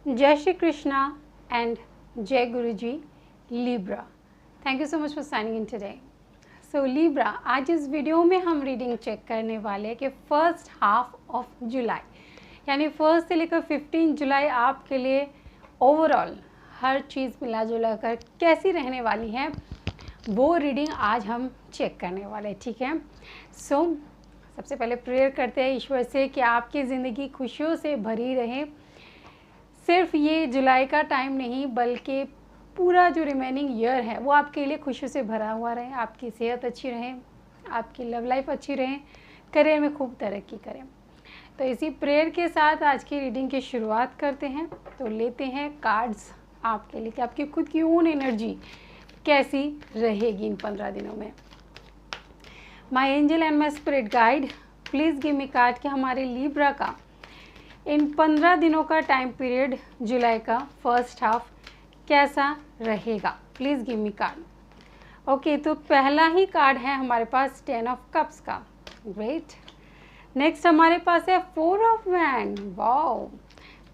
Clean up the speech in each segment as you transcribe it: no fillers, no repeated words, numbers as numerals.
जय Shri Krishna and Jai Guru ji. Libra, thank you so much for signing in today. So Libra, आज इस video में हम रीडिंग चेक करने वाले हैं कि फर्स्ट हाफ ऑफ जुलाई, यानी 1 से लेकर 15 जुलाई आपके लिए ओवरऑल हर चीज़ मिला जुला कर कैसी रहने वाली है, वो रीडिंग आज हम चेक करने वाले हैं। ठीक है, सो सबसे पहले प्रेयर करते हैं ईश्वर से कि आपकी ज़िंदगी खुशियों से भरी रहे। सिर्फ ये जुलाई का टाइम नहीं बल्कि पूरा जो रिमेनिंग ईयर है वो आपके लिए खुशियों से भरा हुआ रहे, आपकी सेहत अच्छी रहे, आपकी लव लाइफ अच्छी रहे, करियर में खूब तरक्की करें। तो इसी प्रेयर के साथ आज की रीडिंग की शुरुआत करते हैं। तो लेते हैं कार्ड्स आपके लिए कि आपकी खुद की ओन एनर्जी कैसी रहेगी इन 15 दिनों में। माई angel and my spirit guide, please give me card कि हमारे लिब्रा का इन 15 दिनों का टाइम पीरियड जुलाई का फर्स्ट हाफ कैसा रहेगा। Please give me card. Okay, तो पहला ही कार्ड है हमारे पास 10 ऑफ कप्स का। ग्रेट। नेक्स्ट हमारे पास है 4 ऑफ वैंड। वाओ,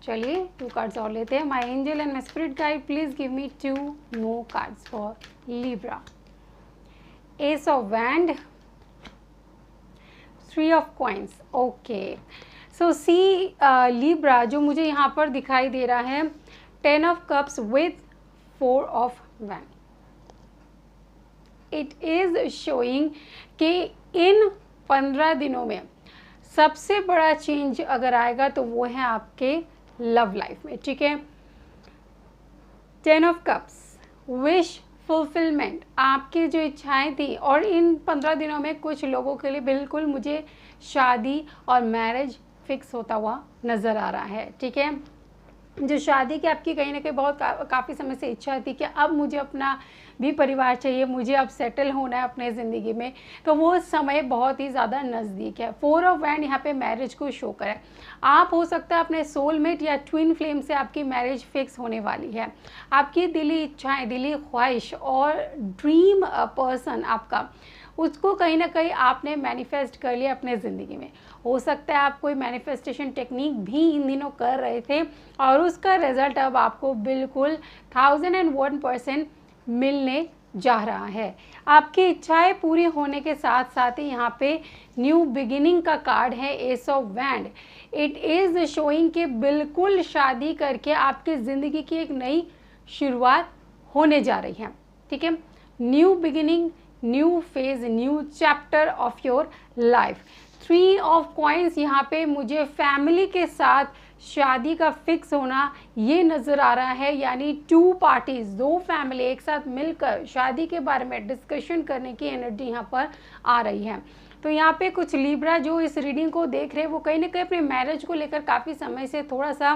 चलिए 2 कार्ड्स और लेते हैं। My angel and my spirit guide, please give me 2 more cards for Libra. Ace of wand, 3 of coins. Okay, so see Libra, जो मुझे यहाँ पर दिखाई दे रहा है 10 of cups with 4 of wand. It is showing कि इन 15 दिनों में सबसे बड़ा चेंज अगर आएगा तो वो है आपके लव लाइफ में। ठीक है, 10 ऑफ कप्स, विश फुलफिलमेंट, आपकी जो इच्छाएं थी, और इन 15 दिनों में कुछ लोगों के लिए बिल्कुल मुझे शादी और मैरिज फिक्स होता हुआ नज़र आ रहा है। ठीक है, जो शादी की आपकी कहीं ना कहीं बहुत काफ़ी समय से इच्छा थी कि अब मुझे अपना भी परिवार चाहिए, मुझे अब सेटल होना है अपने ज़िंदगी में, तो वो समय बहुत ही ज़्यादा नज़दीक है। 4 ऑफ वैंड यहाँ पे मैरिज को शो करे। आप हो सकता है अपने सोलमेट या ट्विन फ्लेम से आपकी मैरिज फिक्स होने वाली है। आपकी दिली इच्छाएं, दिली ख्वाहिश और ड्रीम पर्सन आपका, उसको कहीं ना कहीं आपने मैनिफेस्ट कर लिया अपने ज़िंदगी में। हो सकता है आप कोई मैनिफेस्टेशन टेक्निक भी इन दिनों कर रहे थे और उसका रिजल्ट अब आपको बिल्कुल 1001% मिलने जा रहा है। आपकी इच्छाएं पूरी होने के साथ साथ ही यहाँ पे न्यू बिगिनिंग का कार्ड है, S of wand. It is showing कि बिल्कुल शादी करके आपकी ज़िंदगी की एक नई शुरुआत होने जा रही है। ठीक है, new beginning, new phase, new chapter of your life. 3 of coins, यहाँ पे मुझे फैमिली के साथ शादी का फिक्स होना ये नज़र आ रहा है, यानी 2 पार्टीज, 2 फैमिली एक साथ मिलकर शादी के बारे में डिस्कशन करने की एनर्जी यहाँ पर आ रही है। तो यहाँ पे कुछ लिब्रा जो इस रीडिंग को देख रहे हैं वो कहीं ना कहीं अपने मैरिज को लेकर काफ़ी समय से थोड़ा सा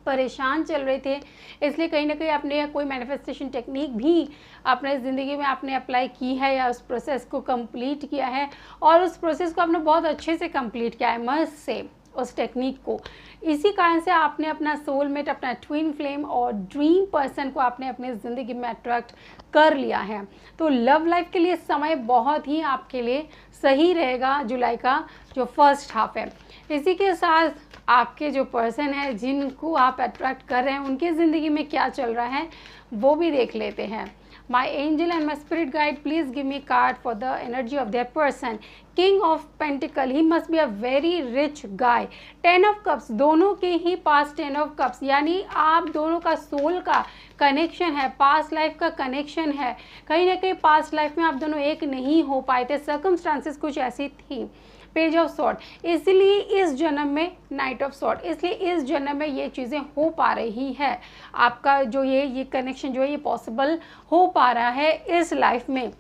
परेशान चल रहे थे, इसलिए कहीं ना कहीं आपने कोई मैनिफेस्टेशन टेक्निक भी अपने ज़िंदगी में आपने अप्लाई की है या उस प्रोसेस को कंप्लीट किया है, और उस प्रोसेस को आपने बहुत अच्छे से कंप्लीट किया है, मस्ट से उस टेक्निक को। इसी कारण से आपने अपना सोलमेट, अपना ट्विन फ्लेम और ड्रीम पर्सन को आपने अपनी ज़िंदगी में अट्रैक्ट कर लिया है। तो लव लाइफ के लिए समय बहुत ही आपके लिए सही रहेगा जुलाई का जो फर्स्ट हाफ है। इसी के साथ आपके जो पर्सन है जिनको आप अट्रैक्ट कर रहे हैं उनकी ज़िंदगी में क्या चल रहा है वो भी देख लेते हैं। My angel and my spirit guide, please give me card for the energy of that person. King of pentacle, he must be a very rich guy. 10 of cups, दोनों के ही पास 10 ऑफ कप्स, यानी आप दोनों का सोल का connection है, past life का connection है। कहीं ना कहीं पास्ट लाइफ में आप दोनों एक नहीं हो पाए थे, सर्कमस्टांसेस कुछ ऐसी थी। पेज ऑफ सॉर्ड, इसलिए इस जन्म में नाइट ऑफ सॉर्ड, इसलिए इस जन्म में ये चीज़ें हो पा रही है। आपका जो ये कनेक्शन जो है ये पॉसिबल हो पा रहा है इस लाइफ में।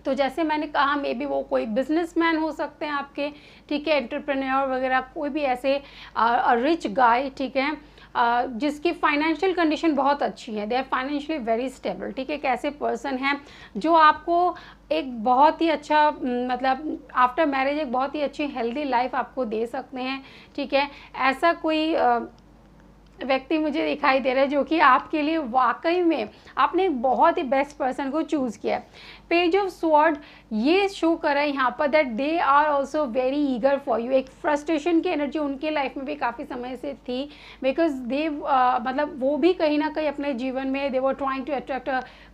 तो जैसे मैंने कहा, मे बी वो कोई बिजनेसमैन हो सकते हैं आपके, ठीक है, एंटरप्रेन्योर वगैरह, कोई भी ऐसे रिच गाय, ठीक है, जिसकी फाइनेंशियल कंडीशन बहुत अच्छी है, they are financially very stable. ठीक है, एक ऐसे पर्सन हैं जो आपको एक बहुत ही अच्छा मतलब आफ्टर मैरिज एक बहुत ही अच्छी हेल्दी लाइफ आपको दे सकते हैं। ठीक है, ऐसा कोई व्यक्ति मुझे दिखाई दे रहा है जो कि आपके लिए वाकई में आपने एक बहुत ही बेस्ट पर्सन को चूज़ किया है। पेज ऑफ स्वॉर्ड ये शो कर रहा है यहाँ पर that they are also very eager for you. एक फ्रस्ट्रेशन की एनर्जी उनके लाइफ में भी काफ़ी समय से थी, बिकॉज दे मतलब वो भी कहीं ना कहीं अपने जीवन में they were trying to attract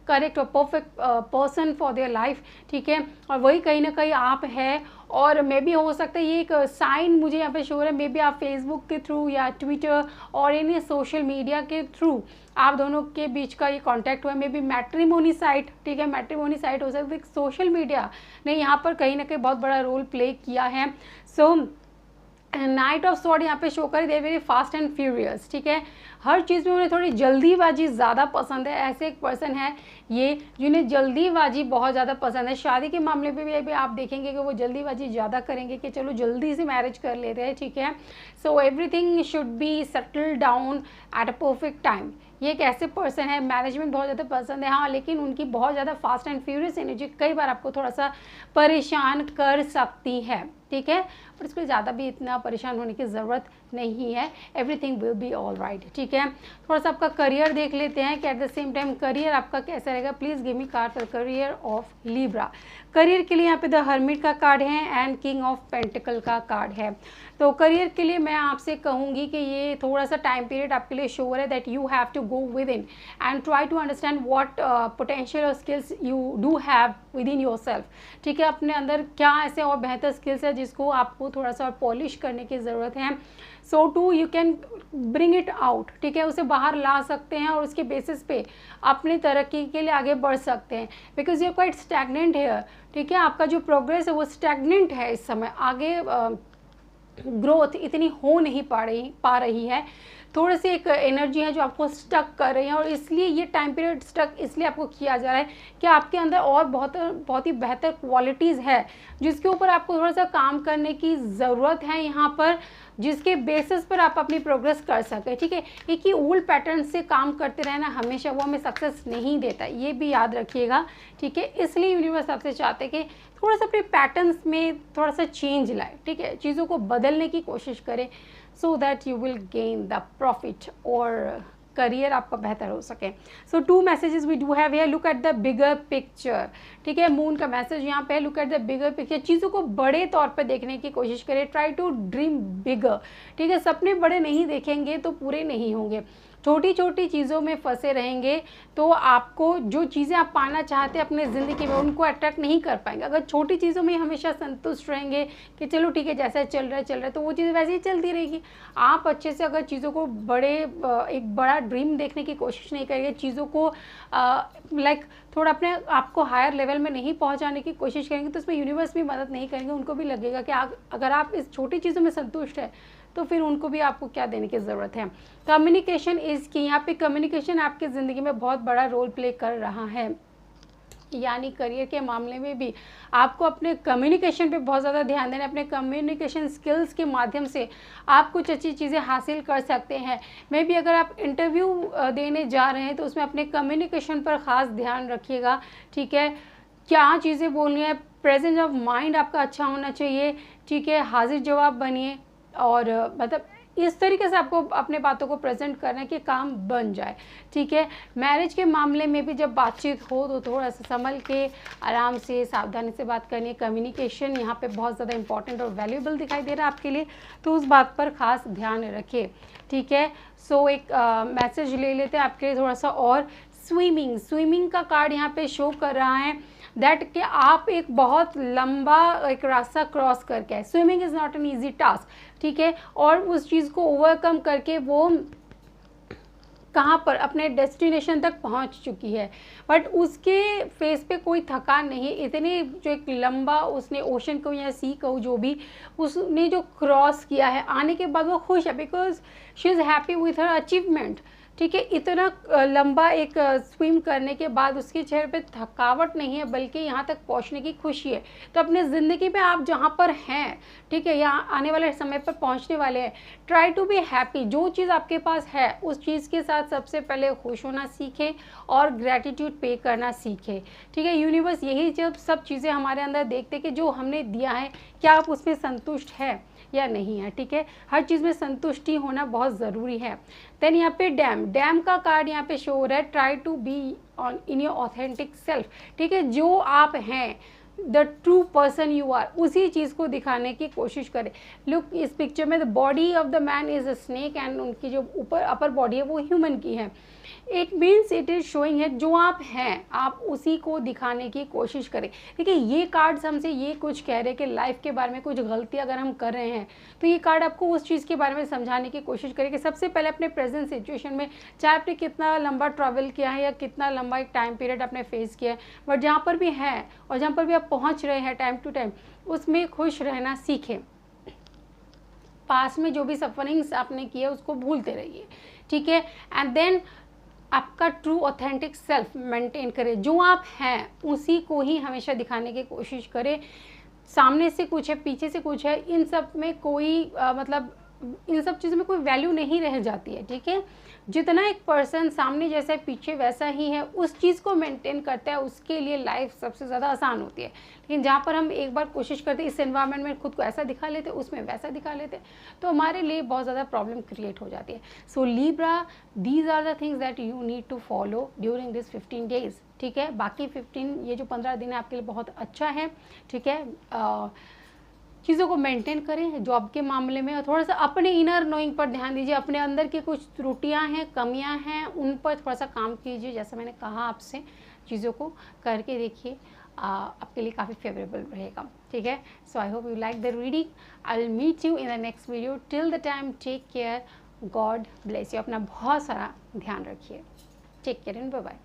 correct और perfect person for their life, ठीक है। और वही कहीं ना कहीं आप है, और मे बी हो सकता है ये एक साइन मुझे यहाँ पे शो है, मे बी आप फेसबुक के थ्रू या ट्विटर और यानी सोशल मीडिया के थ्रू आप दोनों के बीच का ये कांटेक्ट हुआ, मे बी मैट्रिमोनी साइट, ठीक है, मैट्रिमोनी साइट हो सकती है। सोशल मीडिया ने यहाँ पर कहीं ना कहीं बहुत बड़ा रोल प्ले किया है। सो नाइट ऑफ स्वॉर्ड यहाँ पे शो कर they very fast and furious, ठीक है। हर चीज़ में उन्हें थोड़ी जल्दीबाजी ज़्यादा पसंद है। ऐसे एक पर्सन है ये जिन्हें जल्दीबाजी बहुत ज़्यादा पसंद है। शादी के मामले पे भी आप देखेंगे कि वो जल्दीबाजी ज़्यादा करेंगे कि चलो जल्दी से मैरिज कर लेते हैं, ठीक है। So everything should be settle down at a perfect time. ये एक ऐसे पर्सन है, मैनेजमेंट बहुत ज़्यादा पसंद है, हाँ, लेकिन उनकी बहुत ज़्यादा फास्ट एंड फ्यूरियस एनर्जी कई बार आपको थोड़ा सा परेशान कर सकती है, ठीक है। पर इसको ज़्यादा भी इतना परेशान होने की ज़रूरत नहीं है। Everything will be all right, ठीक है। थोड़ा सा आपका करियर देख लेते हैं कि at the same time career आपका कैसा रहेगा। Please give me card for career of Libra. Career के लिए यहाँ पे द हर्मिट का कार्ड है एंड किंग ऑफ पेंटिकल का कार्ड है। तो करियर के लिए मैं आपसे कहूँगी कि ये थोड़ा सा टाइम पीरियड आपके लिए श्योर है that you have to go within and try to understand what potential और skills you do have within yourself, ठीक है। अपने अंदर क्या ऐसे और बेहतर स्किल्स है जिसको आपको थोड़ा सा और पॉलिश करने की ज़रूरत है। So to you can bring it out, ठीक है, उसे बाहर ला सकते हैं और उसके बेसिस पे अपनी तरक्की के लिए आगे बढ़ सकते हैं। Because you are quite stagnant here, ठीक है। आपका जो प्रोग्रेस है वो स्टैग्नेंट है इस समय, आगे ग्रोथ इतनी हो नहीं पा रही है। थोड़ी सी एक एनर्जी है जो आपको स्टक कर रही है, और इसलिए ये टाइम पीरियड स्टक इसलिए आपको किया जा रहा है कि आपके अंदर और बहुत ही बेहतर क्वालिटीज़ है जिसके ऊपर आपको थोड़ा सा काम करने की ज़रूरत है यहाँ पर, जिसके बेसिस पर आप अपनी प्रोग्रेस कर सकें, ठीक है। एक ही ओल्ड पैटर्न से काम करते रहना हमेशा वो हमें सक्सेस नहीं देता, ये भी याद रखिएगा, ठीक है। इसलिए यूनिवर्स आपसे चाहते कि थोड़ा सा अपने पैटर्न्स में थोड़ा सा चेंज लाए, ठीक है, चीज़ों को बदलने की कोशिश करें so that you will gain the profit और करियर आपका बेहतर हो सके। So 2 messages we do have here. Look at the bigger picture, ठीक है। मून का मैसेज यहाँ पे look at the bigger picture. चीज़ों को बड़े तौर पे देखने की कोशिश करें, ट्राई टू ड्रीम बिगर, ठीक है। सपने बड़े नहीं देखेंगे तो पूरे नहीं होंगे। छोटी छोटी चीज़ों में फंसे रहेंगे तो आपको जो चीज़ें आप पाना चाहते हैं अपने ज़िंदगी में उनको अट्रैक्ट नहीं कर पाएंगे। अगर छोटी चीज़ों में हमेशा संतुष्ट रहेंगे कि चलो ठीक है जैसा चल रहा है तो वो चीज़ वैसे ही चलती रहेगी। आप अच्छे से अगर चीज़ों को एक बड़ा ड्रीम देखने की कोशिश नहीं करेंगे, चीज़ों को लाइक थोड़ा अपने आपको हायर लेवल में नहीं पहुंचाने की कोशिश करेंगे तो उसमें यूनिवर्स भी मदद नहीं करेंगे। उनको भी लगेगा कि अगर आप इस छोटी चीज़ों में संतुष्ट है तो फिर उनको भी आपको क्या देने की ज़रूरत है। कम्युनिकेशन इज़ की, यहाँ पे कम्युनिकेशन आपकी ज़िंदगी में बहुत बड़ा रोल प्ले कर रहा है, यानी करियर के मामले में भी आपको अपने कम्युनिकेशन पे बहुत ज़्यादा ध्यान देना है। अपने कम्युनिकेशन स्किल्स के माध्यम से आप कुछ अच्छी चीज़ें हासिल कर सकते हैं। मे बी अगर आप इंटरव्यू देने जा रहे हैं तो उसमें अपने कम्युनिकेशन पर ख़ास ध्यान रखिएगा, ठीक है। क्या चीज़ें बोलनी है, प्रेजेंस ऑफ माइंड आपका अच्छा होना चाहिए, ठीक है। हाजिर जवाब बनिए और मतलब इस तरीके से आपको अपने बातों को प्रेजेंट करना है कि काम बन जाए, ठीक है। मैरिज के मामले में भी जब बातचीत हो तो थोड़ा सा संभल के आराम से सावधानी से बात करनी है। कम्युनिकेशन यहाँ पे बहुत ज़्यादा इंपॉर्टेंट और वैल्यूएबल दिखाई दे रहा है आपके लिए, तो उस बात पर ख़ास ध्यान रखिए, ठीक है। सो एक मैसेज ले लेते हैं आपके लिए थोड़ा सा और। स्विमिंग का कार्ड यहाँ पे शो कर रहा है दैट कि आप एक बहुत लंबा एक रास्ता क्रॉस करके आए। Swimming is not an easy task, ठीक है, और उस चीज़ को ओवरकम करके वो कहाँ पर अपने डेस्टिनेशन तक पहुँच चुकी है, बट उसके फेस पे कोई थकान नहीं है। इतने जो एक लंबा उसने ओशन को या सी को जो भी उसने जो क्रॉस किया है आने के बाद वो खुश है because she is happy with her achievement, ठीक है। इतना लंबा एक स्विम करने के बाद उसके चेहरे पे थकावट नहीं है बल्कि यहाँ तक पहुँचने की खुशी है। तो अपने ज़िंदगी में आप जहाँ पर हैं, ठीक है, यहाँ आने वाले समय पर पहुँचने वाले हैं, ट्राई टू बी हैप्पी। जो चीज़ आपके पास है उस चीज़ के साथ सबसे पहले खुश होना सीखें और ग्रैटिट्यूड पे करना सीखें, ठीक है। यूनिवर्स यही जब सब चीज़ें हमारे अंदर देखते कि जो हमने दिया है क्या आप उसमें संतुष्ट है, या नहीं है, ठीक है। हर चीज़ में संतुष्टि होना बहुत ज़रूरी है। देन यहाँ पे डैम का कार्ड यहाँ पे शो हो रहा है, try to be on in your authentic self, ठीक है। जो आप हैं, the true person you are, उसी चीज़ को दिखाने की कोशिश करें। लुक, इस पिक्चर में the body of the man is a snake and उनकी जो ऊपर अपर बॉडी है वो ह्यूमन की है। It means it is showing है जो आप हैं आप उसी को दिखाने की कोशिश करें। देखिए ये कार्ड्स हमसे ये कुछ कह रहे हैं कि लाइफ के बारे में कुछ गलती अगर हम कर रहे हैं तो ये कार्ड आपको उस चीज़ के बारे में समझाने की कोशिश करें कि सबसे पहले अपने प्रेजेंट सिचुएशन में, चाहे आपने कितना लंबा ट्रैवल किया है या कितना लंबा एक टाइम पीरियड आपने फेस किया है, बट जहाँ पर भी है और जहाँ पर भी आप पहुँच रहे हैं टाइम टू टाइम, उसमें खुश रहना सीखें। पास में जो भी सफरिंग्स आपने किए उसको भूलते रहिए, ठीक है। एंड देन आपका ट्रू ऑथेंटिक सेल्फ मेंटेन करें, जो आप हैं उसी को ही हमेशा दिखाने की कोशिश करें। सामने से कुछ है, पीछे से कुछ है, इन सब में कोई मतलब इन सब चीज़ों में कोई वैल्यू नहीं रह जाती है, ठीक है। जितना एक पर्सन सामने जैसा है पीछे वैसा ही है, उस चीज़ को मेंटेन करता है, उसके लिए लाइफ सबसे ज़्यादा आसान होती है। लेकिन जहाँ पर हम एक बार कोशिश करते हैं इस एनवायरनमेंट में खुद को ऐसा दिखा लेते, उसमें वैसा दिखा लेते, तो हमारे लिए बहुत ज़्यादा प्रॉब्लम क्रिएट हो जाती है। So Libra, these are the things that you need to follow during this 15 days, ठीक है। बाकी 15 ये जो 15 दिन है आपके लिए बहुत अच्छा है, ठीक है। चीज़ों को मेंटेन करें जॉब के मामले में, और थोड़ा सा अपने इनर नोइंग पर ध्यान दीजिए। अपने अंदर की कुछ त्रुटियां हैं, कमियां हैं, उन पर थोड़ा सा काम कीजिए। जैसा मैंने कहा आपसे, चीज़ों को करके देखिए, आपके लिए काफ़ी फेवरेबल रहेगा, ठीक है। So I hope you like the reading. I will meet you in the next video. Till the time take care, God bless you. अपना बहुत सारा ध्यान रखिए। Take care and bye bye.